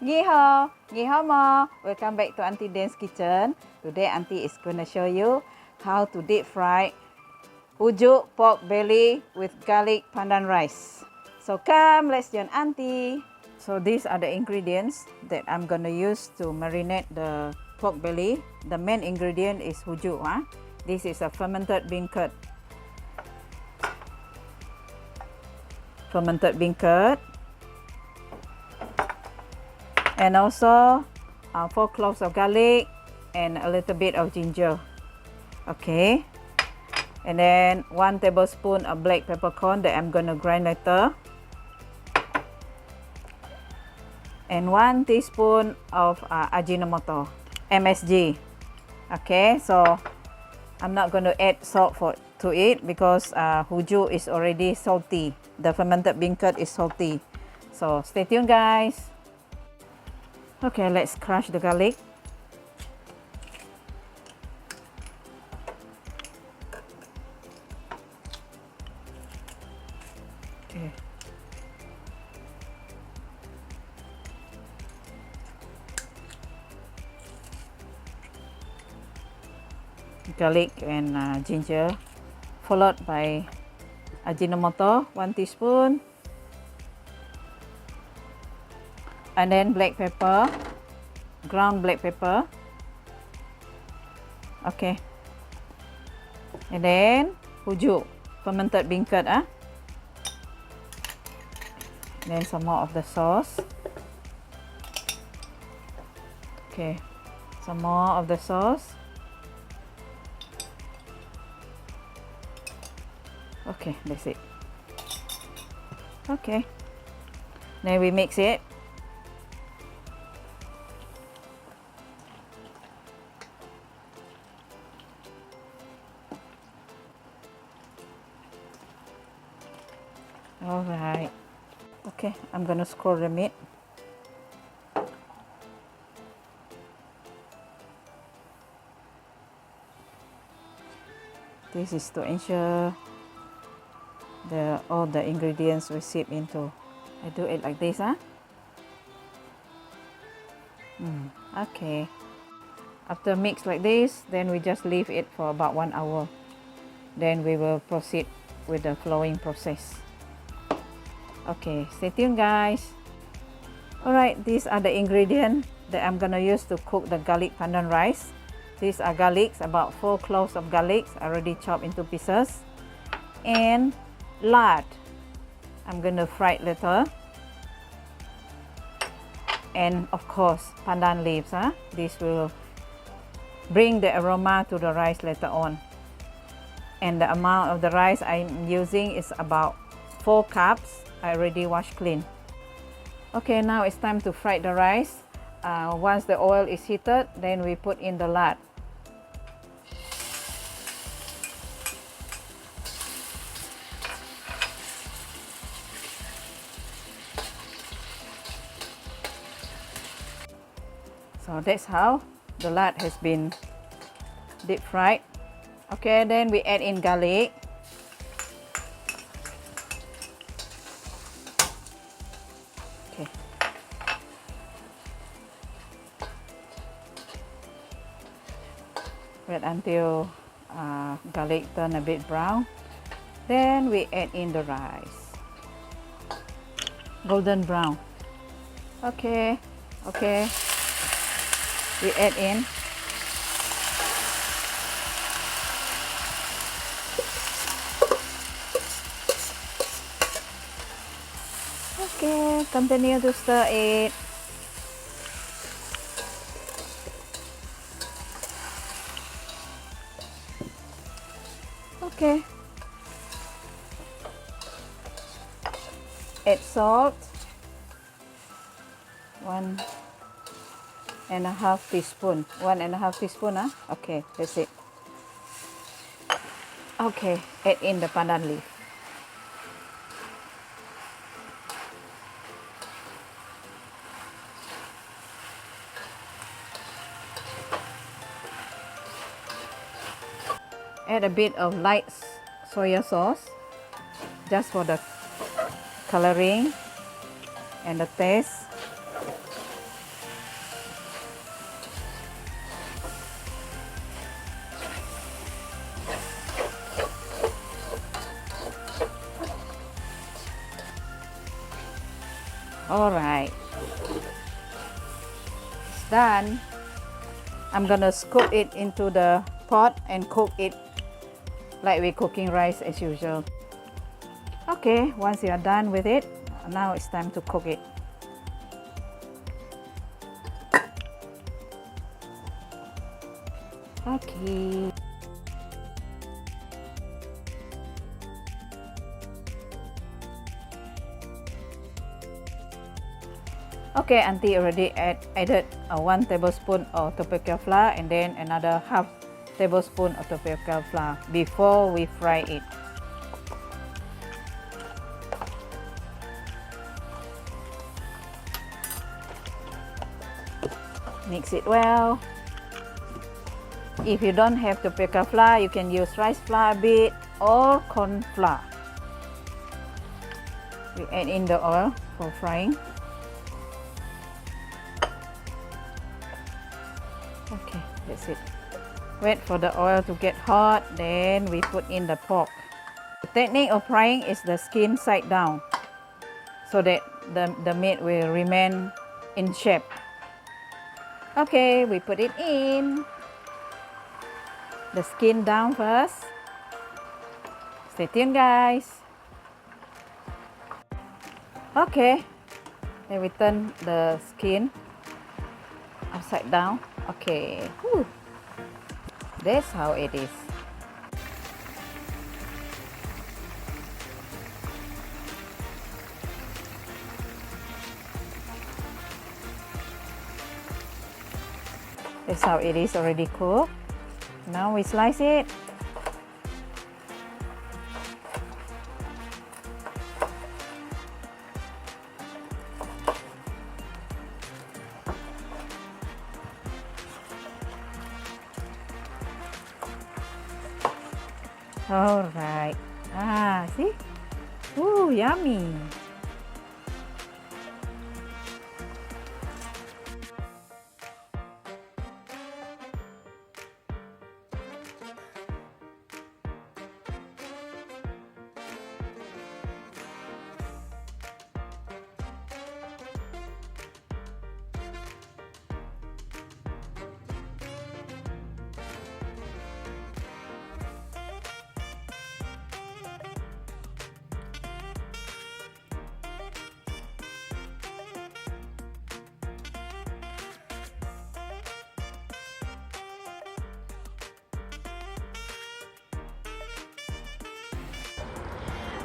Ni hao ma. Welcome back to Aunty Dann's kitchen. Today Aunty is going to show you how to deep fry Huju pork belly with garlic pandan rice. So come, let's join Aunty. So these are the ingredients that I'm going to use to marinate the pork belly. The main ingredient is Huju. This is a fermented beancurd. And also 4 cloves of garlic and a little bit of ginger. Okay, and then 1 tablespoon of black peppercorn that I'm gonna grind later, and 1 teaspoon of Ajinomoto, MSG. Okay, so I'm not going to add salt to it because Huju is already salty. The fermented beancurd is salty. So stay tuned, guys. Okay, let's crush the garlic. Okay. Garlic and ginger, followed by Ajinomoto, 1 teaspoon, and then black pepper, ground black pepper. Okay, and then Huju, fermented beancurd. And then some more of the sauce. Okay, some more of the sauce. Okay, that's it. Okay, then we mix it. All right. Okay, I'm gonna score the meat. This is to ensure all the ingredients will seep into. I do it like this, Okay. After mix like this, then we just leave it for about 1 hour. Then we will proceed with the flowing process. Okay, stay tuned, guys. Alright, these are the ingredients that I'm gonna use to cook the garlic pandan rice. These are garlics, about 4 cloves of garlic already chopped into pieces, and lard. I'm gonna fry it later, and of course pandan leaves. This will bring the aroma to the rice later on. And the amount of the rice I'm using is about 4 cups. I already washed clean. Okay, now it's time to fry the rice. Once the oil is heated, then we put in the lard. So that's how the lard has been deep fried. Okay, then we add in garlic. Okay. Wait until garlic turn a bit brown. Then we add in the rice. Golden brown. Okay. Okay. We add in continue to stir it. Okay, add salt, 1.5 teaspoon. 1.5 teaspoon. Okay, that's it. Okay, add in the pandan leaf. Add a bit of light soya sauce just for the coloring and the taste. All right, it's done. I'm gonna scoop it into the pot and cook it like we're cooking rice as usual. Okay, once you are done with it, now it's time to cook it. Okay. Okay, Auntie already added 1 tablespoon of tapioca flour and then another half tablespoon of tapioca flour before we fry it. Mix it well. If you don't have tapioca flour, you can use rice flour a bit or corn flour. We add in the oil for frying. Okay, that's it. Wait for the oil to get hot, then we put in the pork. The technique of frying is the skin side down, so that the meat will remain in shape. Okay, we put it in. The skin down first. Stay tuned, guys. Okay, then we turn the skin upside down. Okay, whew. That's how it is. That's how it is already cooked. Now we slice it. All right. See? Ooh, yummy.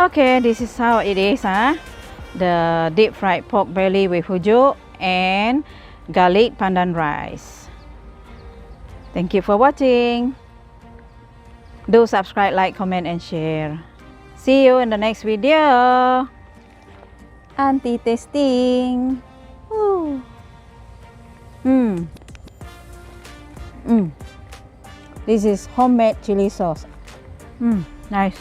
Okay, this is how it is, the deep fried pork belly with huju and garlic pandan rice. Thank you for watching. Do subscribe, like, comment and share. See you in the next video. Auntie tasting. Ooh. This is homemade chili sauce. Nice.